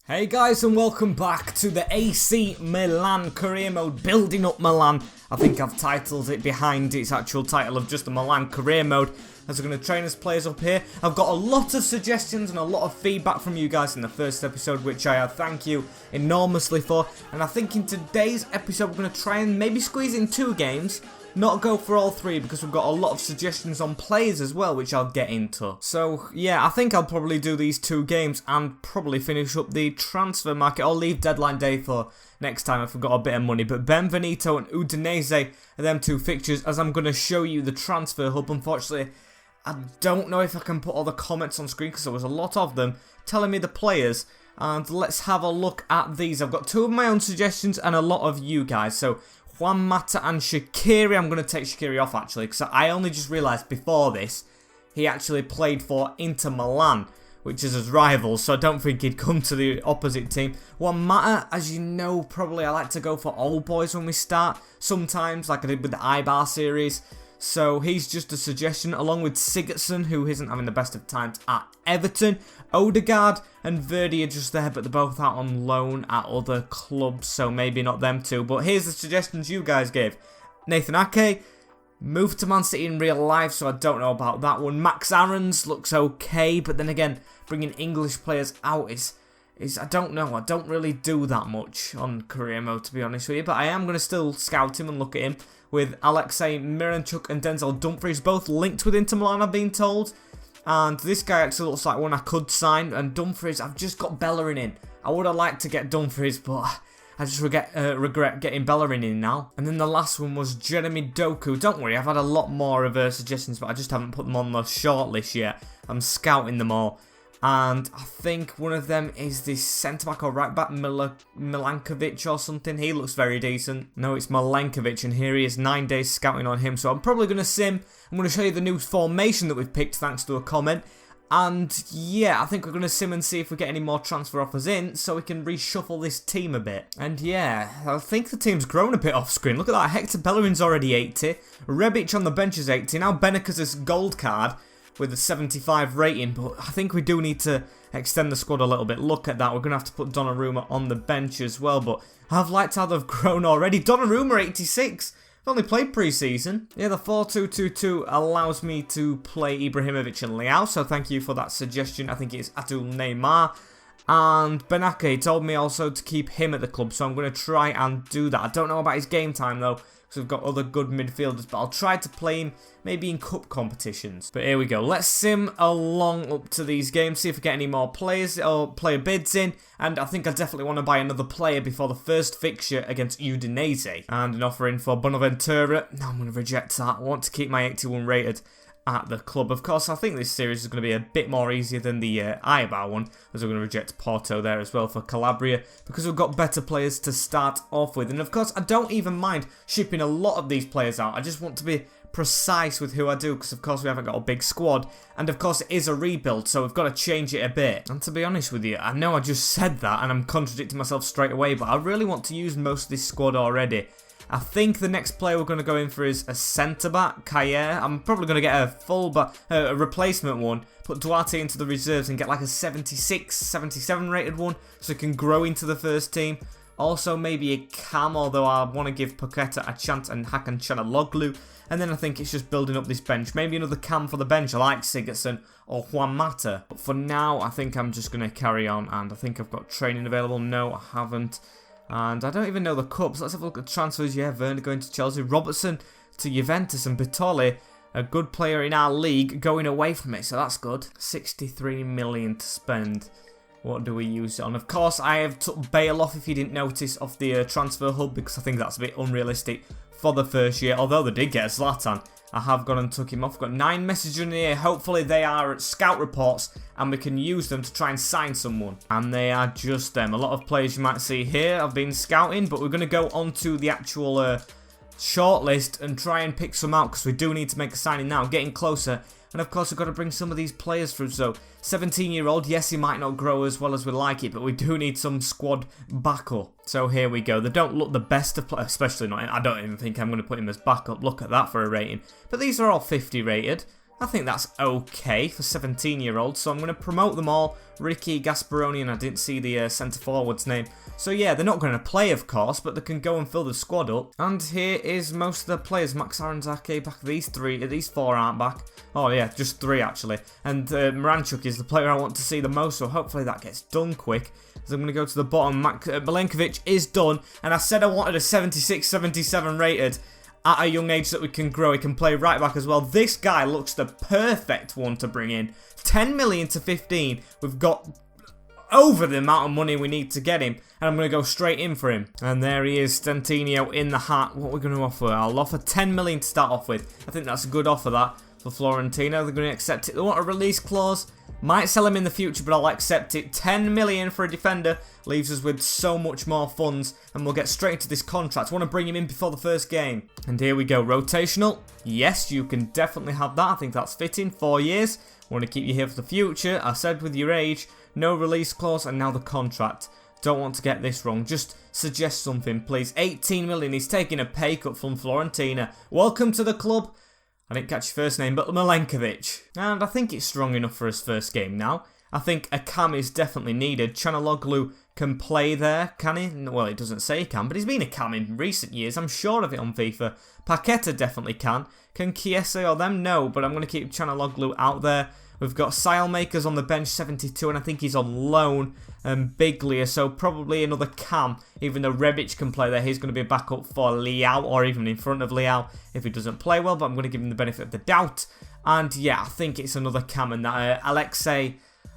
Hey guys, and welcome back to the AC Milan career mode, building up Milan. I think I've titled it behind its actual title of just the Milan career mode, as we're going to train as players up here. I've got a lot of suggestions and a lot of feedback from you guys in the first episode, which I thank you enormously for. And I think in today's episode we're going to try and maybe squeeze in 2 games. Not go for all 3 because we've got a lot of suggestions on players as well, which I'll get into. So yeah, I think I'll probably do these 2 games and probably finish up the transfer market. I'll leave deadline day for next time if we've got a bit of money. But Benvenuto and Udinese are them 2 fixtures, as I'm going to show you the transfer hub. Unfortunately, I don't know if I can put all the comments on screen because there was a lot of them telling me the players. And let's have a look at these. I've got 2 of my own suggestions and a lot of you guys. So Juan Mata and Shaqiri. I'm going to take Shaqiri off actually, because I only just realised before this he actually played for Inter Milan, which is his rival, so I don't think he'd come to the opposite team. Juan Mata, as you know, probably I like to go for old boys when we start, sometimes like I did with the Ibar series. So he's just a suggestion, along with Sigurdsson, who isn't having the best of times at Everton. Odegaard and Verdi are just there, but they're both out on loan at other clubs, so maybe not them 2. But here's the suggestions you guys gave. Nathan Ake moved to Man City in real life, so I don't know about that one. Max Aarons looks okay, but then again, bringing English players out is I don't know. I don't really do that much on career mode, to be honest with you, but I am going to still scout him and look at him. With Alexei Miranchuk and Denzel Dumfries both linked with Inter Milan, I've been told. And this guy actually looks like one I could sign. And Dumfries, I've just got Bellerin in. I would have liked to get Dumfries, but I just regret getting Bellerin in now. And then the last one was Jeremy Doku. Don't worry, I've had a lot more of suggestions, but I just haven't put them on the shortlist yet. I'm scouting them all. And I think one of them is this centre-back or right-back, Milankovic or something. He looks very decent. No, it's Milankovic, and here he is, 9 days scouting on him. So I'm probably going to sim. I'm going to show you the new formation that we've picked thanks to a comment. And yeah, I think we're going to sim and see if we get any more transfer offers in, so we can reshuffle this team a bit. And yeah, I think the team's grown a bit off screen. Look at that, Hector Bellerin's already 80. Rebic on the bench is 80. Now Beneca's gold card with a 75 rating, but I think we do need to extend the squad a little bit. Look at that, we're going to have to put Donnarumma on the bench as well, but I've liked how they've grown already. Donnarumma 86, I've only played pre-season. Yeah, the 4-2-2-2 allows me to play Ibrahimovic and Leao, so thank you for that suggestion. I think it's Atul Neymar. And Benake told me also to keep him at the club, so I'm going to try and do that. I don't know about his game time though, because we've got other good midfielders, but I'll try to play him maybe in cup competitions. But here we go. Let's sim along up to these games, see if we get any more players or player bids in. And I think I definitely want to buy another player before the first fixture against Udinese. And an offer in for Bonaventura. No, I'm going to reject that. I want to keep my 81 rated at the club. Of course, I think this series is going to be a bit more easier than the Ibar one, as we're going to reject Porto there as well for Calabria, because we've got better players to start off with. And of course, I don't even mind shipping a lot of these players out. I just want to be precise with who I do, because of course we haven't got a big squad, and of course it is a rebuild, so we've got to change it a bit. And to be honest with you, I know I just said that and I'm contradicting myself straight away, but I really want to use most of this squad already. I think the next player we're going to go in for is a centre-back, Kayer. I'm probably going to get a a replacement one, put Duarte into the reserves and get like a 76, 77 rated one, so he can grow into the first team. Also maybe a Cam, although I want to give Paqueta a chance and Hakan Çalhanoğlu. And then I think it's just building up this bench. Maybe another Cam for the bench, I like Sigurdsson or Juan Mata. But for now, I think I'm just going to carry on, and I think I've got training available. No, I haven't. And I don't even know the cups. Let's have a look at transfers. Yeah, Werner going to Chelsea. Robertson to Juventus, and Bitoli, a good player in our league, going away from it. So that's good. 63 million to spend. What do we use it on? Of course, I have took Bale off, if you didn't notice, off the transfer hub, because I think that's a bit unrealistic for the first year. Although they did get a Zlatan, I have gone and took him off. Got 9 messages in here. Hopefully they are scout reports and we can use them to try and sign someone. And they are just them. A lot of players you might see here have been scouting, but we're going to go on to the actual shortlist and try and pick some out, because we do need to make a signing now. Getting closer. And of course we've got to bring some of these players through. So 17-year-old, yes, he might not grow as well as we like it, but we do need some squad backup. So here we go. They don't look the best of players, especially not. I don't even think I'm going to put him as backup. Look at that for a rating. But these are all 50 rated. I think that's okay for 17-year-olds, so I'm going to promote them all. Ricky, Gasparoni, and I didn't see the centre-forward's name. So yeah, they're not going to play, of course, but they can go and fill the squad up. And here is most of the players. Max Aranzake back. These four aren't back. Oh yeah, just 3 actually. And Miranchuk is the player I want to see the most, so hopefully that gets done quick. So I'm going to go to the bottom. Milenkovic is done, and I said I wanted a 76, 77 rated. At a young age that we can grow. He can play right back as well. This guy looks the perfect one to bring in. 10 million to 15. We've got over the amount of money we need to get him. And I'm going to go straight in for him. And there he is, Stentinio in the hat. What are we going to offer? I'll offer 10 million to start off with. I think that's a good offer, that, for Fiorentina. They're going to accept it. They want a release clause. Might sell him in the future, but I'll accept it. 10 million for a defender leaves us with so much more funds, and we'll get straight into this contract. I want to bring him in before the first game. And here we go. Rotational. Yes, you can definitely have that. I think that's fitting. 4 years. I want to keep you here for the future. I said with your age, no release clause, and now the contract. Don't want to get this wrong. Just suggest something, please. 18 million. He's taking a pay cut from Fiorentina. Welcome to the club. I didn't catch your first name, but Milenkovic. And I think it's strong enough for his first game now. I think a cam is definitely needed. Chanaloglu can play there, can he? Well, it doesn't say he can, but he's been a cam in recent years. I'm sure of it on FIFA. Paqueta definitely can. Can Chiesa or them? No, but I'm going to keep Chanaloglu out there. We've got Sailmakers on the bench, 72, and I think he's on loan. Biglia, so probably another cam. Even though Rebic can play there, he's going to be a backup for Leao, or even in front of Leao if he doesn't play well, but I'm going to give him the benefit of the doubt. And yeah, I think it's another cam, and that Alexei,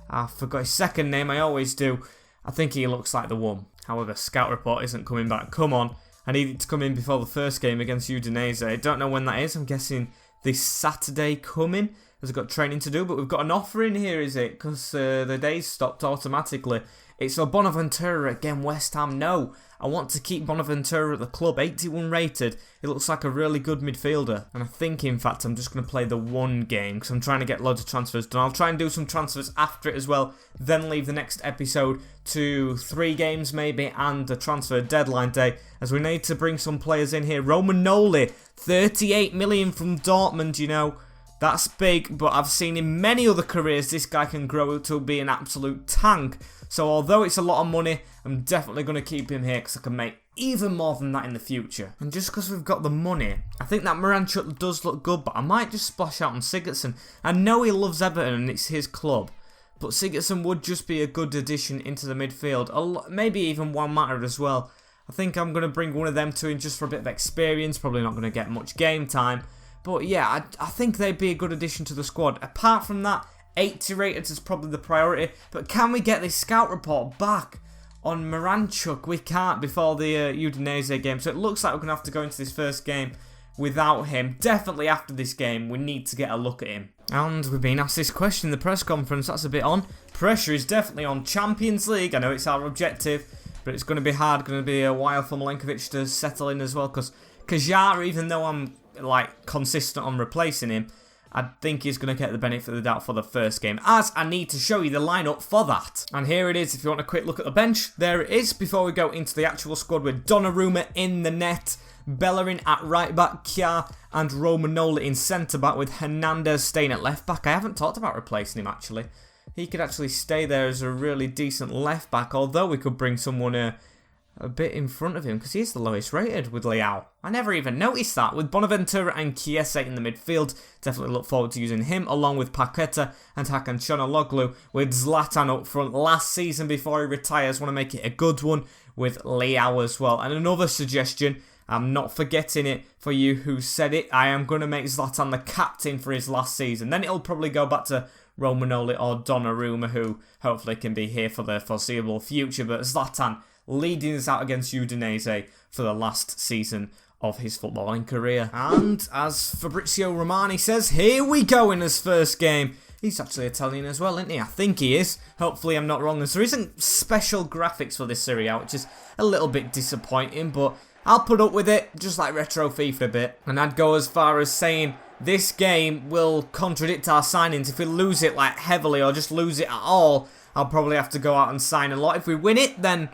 I forgot his second name, I always do. I think he looks like the one. However, scout report isn't coming back. Come on, I need it to come in before the first game against Udinese. I don't know when that is. I'm guessing this Saturday coming. Has got training to do, but we've got an offer in here, is it? Because the days stopped automatically. It's a Bonaventura again, West Ham. No, I want to keep Bonaventura at the club. 81 rated. It looks like a really good midfielder. And I think, in fact, I'm just going to play the one game because I'm trying to get loads of transfers done. I'll try and do some transfers after it as well. Then leave the next episode to 3 games maybe and a transfer deadline day, as we need to bring some players in here. Romagnoli, 38 million from Dortmund, you know. That's big, but I've seen in many other careers this guy can grow to be an absolute tank. So although it's a lot of money, I'm definitely going to keep him here because I can make even more than that in the future. And just because we've got the money, I think that Miranchuk does look good, but I might just splash out on Sigurdsson. I know he loves Everton and it's his club, but Sigurdsson would just be a good addition into the midfield. Maybe even Juan Mata as well. I think I'm going to bring one of them to him just for a bit of experience. Probably not going to get much game time. But yeah, I think they'd be a good addition to the squad. Apart from that, 80 rated is probably the priority. But can we get this scout report back on Miranchuk? We can't before the Udinese game. So it looks like we're going to have to go into this first game without him. Definitely after this game, we need to get a look at him. And we've been asked this question in the press conference. That's a bit on. Pressure is definitely on. Champions League, I know it's our objective, but it's going to be hard. Going to be a while for Milenkovic to settle in as well. Because Kajara, even though I'm like consistent on replacing him, I think he's going to get the benefit of the doubt for the first game, as I need to show you the lineup for that. And here it is. If you want a quick look at the bench, there it is. Before we go into the actual squad, with Donnarumma in the net, Bellerin at right back, Kjaer and Romagnoli in centre back, with Hernandez staying at left back. I haven't talked about replacing him actually. He could actually stay there as a really decent left back, although we could bring someone a bit in front of him because he's the lowest rated with Leao. I never even noticed that. With Bonaventura and Chiesa in the midfield, definitely look forward to using him along with Paqueta and Hakan Çalhanoğlu, with Zlatan up front last season before he retires. Want to make it a good one with Leao as well. And another suggestion, I'm not forgetting it for you who said it, I am going to make Zlatan the captain for his last season. Then it'll probably go back to Romagnoli or Donnarumma, who hopefully can be here for the foreseeable future. But Zlatan leading us out against Udinese for the last season of his footballing career. And as Fabrizio Romano says, here we go in his first game. He's actually Italian as well, isn't he? I think he is. Hopefully I'm not wrong. There isn't special graphics for this Serie A, which is a little bit disappointing, but I'll put up with it, just like Retro FIFA a bit. And I'd go as far as saying this game will contradict our signings. If we lose it like heavily or just lose it at all, I'll probably have to go out and sign a lot. If we win it, then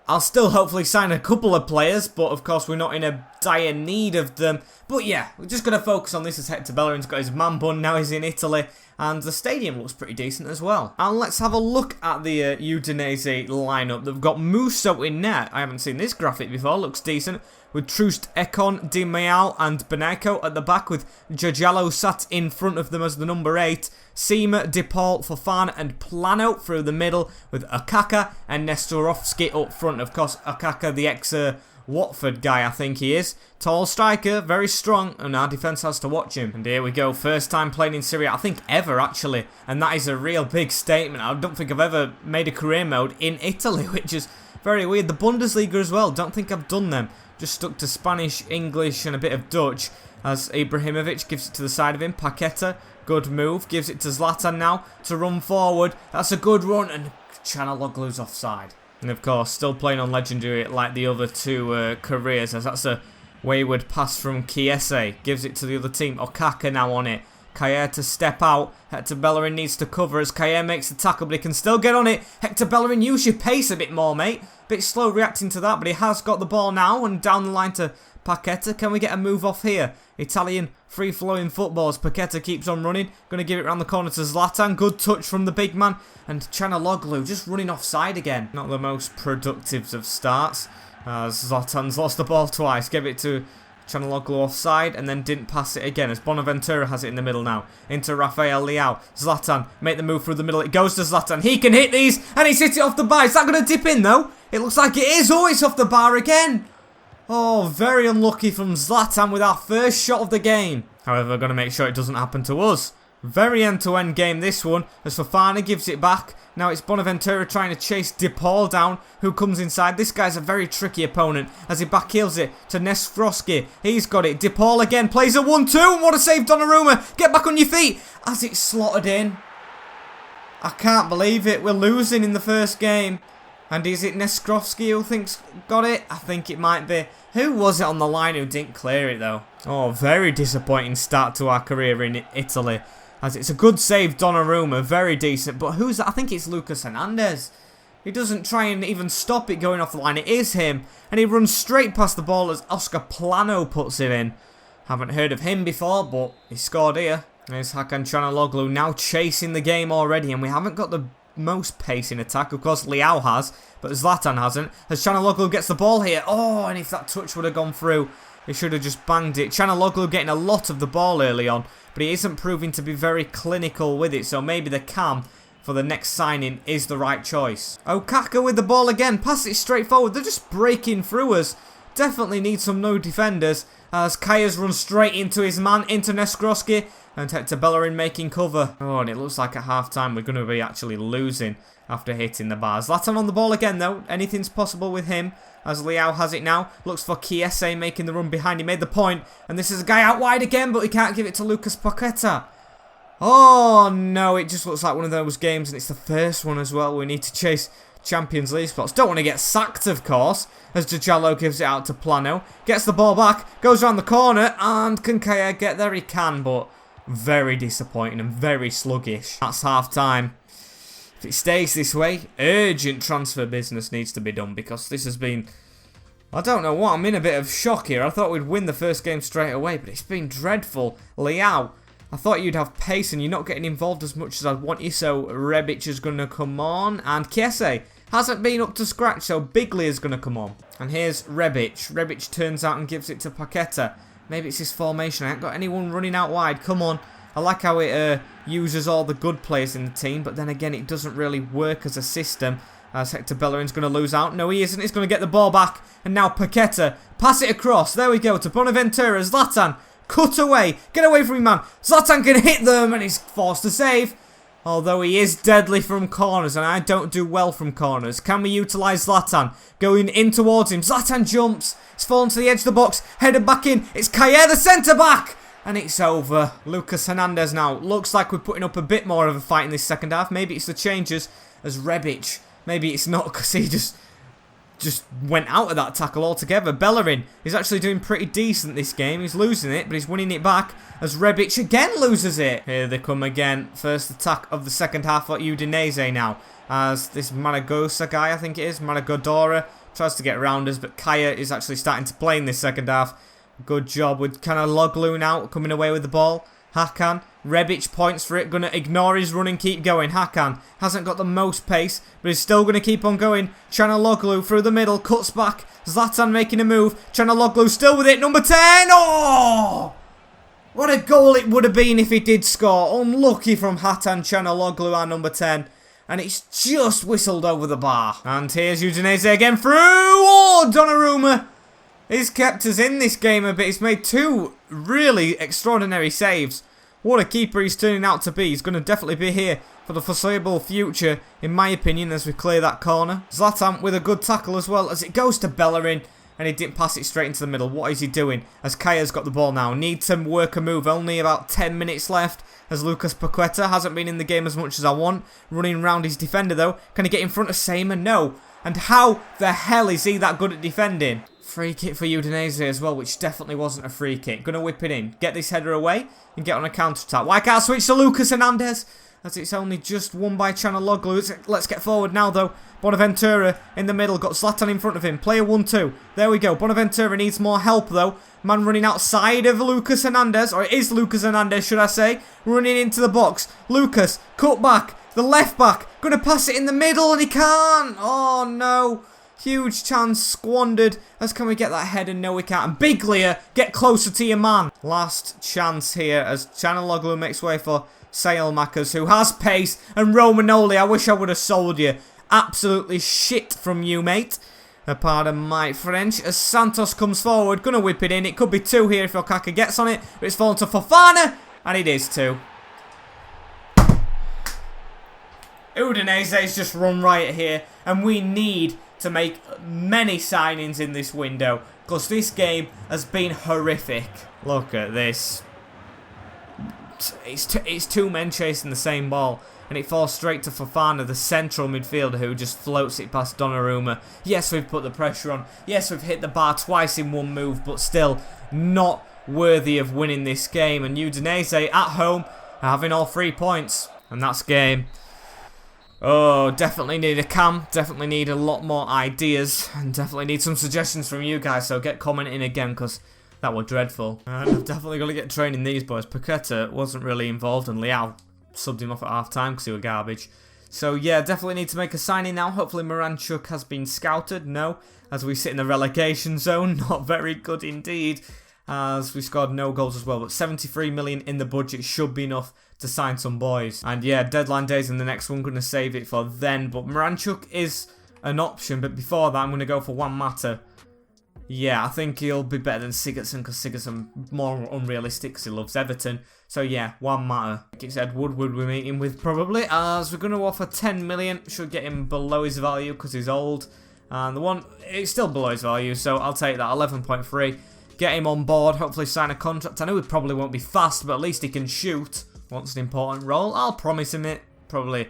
I'll still hopefully sign a couple of players, but of course we're not in a dire need of them. But yeah, we're just going to focus on this as Hector Bellerin's got his man bun, now he's in Italy, and the stadium looks pretty decent as well. And let's have a look at the Udinese lineup. They've got Musso in net. I haven't seen this graphic before, looks decent. With Troost, Ekon, Di Meao and Beneco at the back, with Giorgialo sat in front of them as the number 8. Seema, DePaul, Fofana and Plano through the middle, with Okaka and Nestorovski up front. Of course, Okaka, the ex-Watford guy, I think he is. Tall striker, very strong, and our defence has to watch him. And here we go, first time playing in Serie A, I think ever actually, and that is a real big statement. I don't think I've ever made a career mode in Italy, which is very weird. The Bundesliga as well, don't think I've done them. Just stuck to Spanish, English and a bit of Dutch, as Ibrahimovic gives it to the side of him. Paqueta, good move, gives it to Zlatan now to run forward. That's a good run, and Çalhanoğlu's offside. And of course, still playing on legendary like the other two careers, as that's a wayward pass from Chiesa. Gives it to the other team. Okaka now on it. Kaya to step out. Hector Bellerin needs to cover as Kaya makes the tackle, but he can still get on it. Hector Bellerin, use your pace a bit more, mate. Bit slow reacting to that, but he has got the ball now and down the line to Paqueta. Can we get a move off here? Italian free-flowing footballs. Paqueta keeps on running. Going to give it around the corner to Zlatan. Good touch from the big man. And Çalhanoğlu just running offside again. Not the most productive of starts. Zlatan's lost the ball twice. Gave it to Çalhanoğlu offside and then didn't pass it again as Bonaventura has it in the middle now. Into Rafael Leao. Zlatan, make the move through the middle. It goes to Zlatan. He can hit these and he's hit it off the bar. Is that going to dip in though? It looks like it is. Oh, it's off the bar again. Oh, very unlucky from Zlatan with our first shot of the game. However, we're going to make sure it doesn't happen to us. Very end-to-end game this one as Fofana gives it back. Now it's Bonaventura trying to chase DePaul down, who comes inside. This guy's a very tricky opponent as he backheels it to Nestorovski. He's got it. DePaul again plays a 1-2. And what a save, Donnarumma. Get back on your feet as it's slotted in. I can't believe it. We're losing in the first game. And is it Nestorovski who thinks got it? I think it might be. Who was it on the line who didn't clear it though? Oh, very disappointing start to our career in Italy. As it's a good save, Donnarumma, very decent. But who's that? I think it's Lucas Hernandez. He doesn't try and even stop it going off the line. It is him. And he runs straight past the ball as Oscar Plano puts it in. Haven't heard of him before, but he scored here. There's Hakan Çalhanoğlu now chasing the game already. And we haven't got the most pace in attack. Of course, Leao has, but Zlatan hasn't. As Çalhanoğlu gets the ball here. Oh, and if that touch would have gone through, he should have just banged it. Çalhanoğlu getting a lot of the ball early on, but he isn't proving to be very clinical with it, so maybe the cam for the next signing is the right choice. Okaka with the ball again, pass it straight forward. They're just breaking through us. Definitely need some new defenders as Kaya's run straight into his man, into Nestorovski, and Hector Bellerin making cover. Oh, and it looks like at half-time we're going to be actually losing after hitting the bar. Zlatan on the ball again though. Anything's possible with him as Leao has it now. Looks for Chiesa making the run behind. He made the point, and this is a guy out wide again, but he can't give it to Lucas Paqueta. Oh no, it just looks like one of those games, and it's the first one as well. We need to chase Champions League spots. Don't want to get sacked, of course, as Giorgialo gives it out to Plano. Gets the ball back, goes around the corner, and can Kaya get there? He can, but very disappointing and very sluggish. That's half-time. If it stays this way, urgent transfer business needs to be done, because this has been... I don't know what, I'm in a bit of shock here. I thought we'd win the first game straight away, but it's been dreadful. Leao, I thought you'd have pace and you're not getting involved as much as I'd want you, so Rebic is going to come on. And Chiesa hasn't been up to scratch, so Biglia is going to come on. And here's Rebic. Rebic turns out and gives it to Paqueta. Maybe it's his formation. I ain't got anyone running out wide. Come on. I like how it uses all the good players in the team, but then again, it doesn't really work as a system. As Hector Bellerin's going to lose out. No, he isn't. He's going to get the ball back. And now Paqueta. Pass it across. There we go to Bonaventura. Zlatan. Cut away. Get away from him, man. Zlatan can hit them, and he's forced to save. Although he is deadly from corners, and I don't do well from corners. Can we utilise Zlatan? Going in towards him. Zlatan jumps. He's fallen to the edge of the box. Headed back in. It's Kaya, the centre-back. And it's over. Lucas Hernandez now. Looks like we're putting up a bit more of a fight in this second half. Maybe it's the changes as Rebic. Maybe it's not, because he just went out of that tackle altogether. Bellerin is actually doing pretty decent this game. He's losing it, but he's winning it back as Rebic again loses it. Here they come again. First attack of the second half at Udinese now. As this Maragosa guy, I think it is, Maragodora, tries to get around us, but Kaya is actually starting to play in this second half. Good job with kind of Loglu now coming away with the ball. Hakan, Rebic points for it, going to ignore his run and keep going. Hakan hasn't got the most pace, but he's still going to keep on going. Chanaloglu through the middle, cuts back. Zlatan making a move. Chanaloglu still with it, number 10. Oh! What a goal it would have been if he did score. Unlucky from Hatan Chanaloglu, our number 10. And it's just whistled over the bar. And here's Udinese again through. Oh, Donnarumma. He's kept us in this game a bit. He's made 2 really extraordinary saves. What a keeper he's turning out to be. He's going to definitely be here for the foreseeable future, in my opinion, as we clear that corner. Zlatan with a good tackle as well, as it goes to Bellerin. And he didn't pass it straight into the middle. What is he doing? As Kaya's got the ball now. Needs to work a move. Only about 10 minutes left. As Lucas Paqueta hasn't been in the game as much as I want. Running around his defender though. Can he get in front of Seymour? No. And how the hell is he that good at defending? Free kick for Udinese as well, which definitely wasn't a free kick. Gonna whip it in. Get this header away and get on a counter-attack. Why can't I switch to Lucas Hernandez? As it's only just won by Chanaloglu. Let's get forward now though. Bonaventura in the middle. Got Zlatan in front of him. Player 1-2. There we go. Bonaventura needs more help though. Man running outside of Lucas Hernandez. Or it is Lucas Hernandez, should I say. Running into the box. Lucas. Cut back. The left back. Gonna pass it in the middle and he can't. Oh no. Huge chance squandered. As can we get that header? No, we can't. And Biglia, get closer to your man. Last chance here as Chanaloglu makes way for Saelmakers, who has pace. And Romanoli, I wish I would have sold you. Absolutely shit from you, mate. Pardon my French. As Santos comes forward, gonna whip it in. It could be 2 here if Okaka gets on it. But it's fallen to Fofana. And it is 2. Udinese's just run right here. And we need to make many signings in this window. Because this game has been horrific. Look at this. It's 2 men chasing the same ball. And it falls straight to Fofana, the central midfielder, who just floats it past Donnarumma. Yes, we've put the pressure on. Yes, we've hit the bar twice in one move. But still, not worthy of winning this game. And Udinese at home are having all 3 points. And that's game. Oh, definitely need a cam. Definitely need a lot more ideas. And definitely need some suggestions from you guys. So get commenting again, because that was dreadful. And I've definitely got to get training these boys. Paqueta wasn't really involved, and Leao subbed him off at half time because he was garbage. So yeah, definitely need to make a signing now. Hopefully Miranchuk has been scouted. No, as we sit in the relegation zone. Not very good indeed, as we scored no goals as well. But 73 million in the budget should be enough to sign some boys. And yeah, deadline days in the next one. Going to save it for then. But Miranchuk is an option. But before that, I'm going to go for Juan Mata. Yeah, I think he'll be better than Sigurdsson, because Sigurdsson more unrealistic because he loves Everton. So yeah, Juan Mata. It's Ed Woodward we're meeting with probably, as we're going to offer 10 million. Should get him below his value because he's old. And the one, it's still below his value, so I'll take that, 11.3. Get him on board, hopefully sign a contract. I know he probably won't be fast, but at least he can shoot. Wants an important role. I'll promise him it, probably.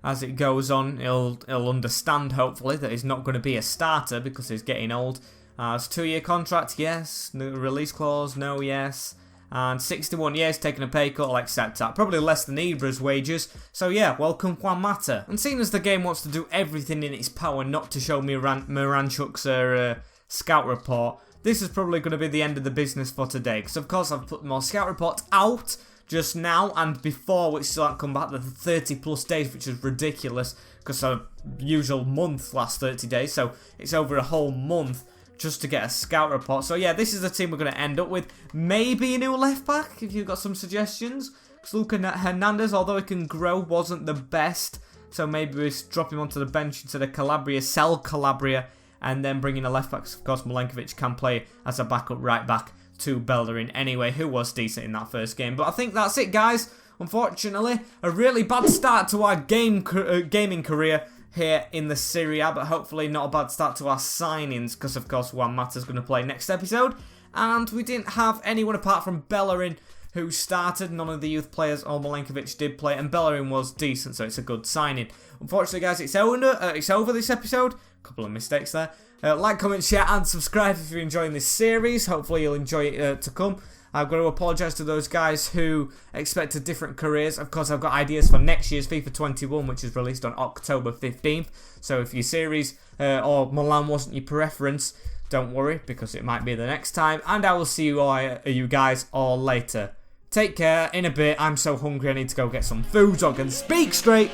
As it goes on, he'll understand, hopefully, that he's not going to be a starter because he's getting old. It's a 2-year contract, yes. No release clause, no, yes. And 61 years, taking a pay cut, I'll accept that. Probably less than Ibra's wages. So yeah, welcome Juan Mata. And seeing as the game wants to do everything in its power not to show me Miranchuk's scout report, this is probably going to be the end of the business for today. Because of course I've put more scout reports out just now and before, which still haven't come back the 30 plus days, which is ridiculous. Because a usual month lasts 30 days, so it's over a whole month just to get a scout report. So yeah, this is the team we're going to end up with. Maybe a new left back, if you've got some suggestions. Because Lucas Hernandez, although he can grow, wasn't the best. So maybe we drop him onto the bench instead of Calabria, sell Calabria, and then bring in a left back. Of course, Milankovic can play as a backup right back to Bellerin anyway, who was decent in that first game. But I think that's it, guys. Unfortunately, a really bad start to our gaming career here in the Serie A, but hopefully not a bad start to our signings, because of course Juan Mata's going to play next episode, and we didn't have anyone apart from Bellerin who started. None of the youth players or Milankovic did play, and Bellerin was decent, so it's a good signing. Unfortunately, guys, it's over this episode. A couple of mistakes there. Like, comment, share, and subscribe if you're enjoying this series. Hopefully you'll enjoy it to come. I've got to apologise to those guys who expected different careers. Of course, I've got ideas for next year's FIFA 21, which is released on October 15th. So if your series or Milan wasn't your preference, Don't worry, because it might be the next time, and I will see you guys all later. Take care. In a bit. I'm so hungry I need to go get some food so I can speak straight.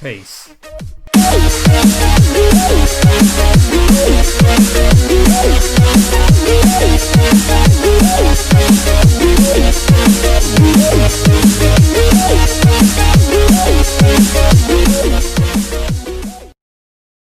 Peace.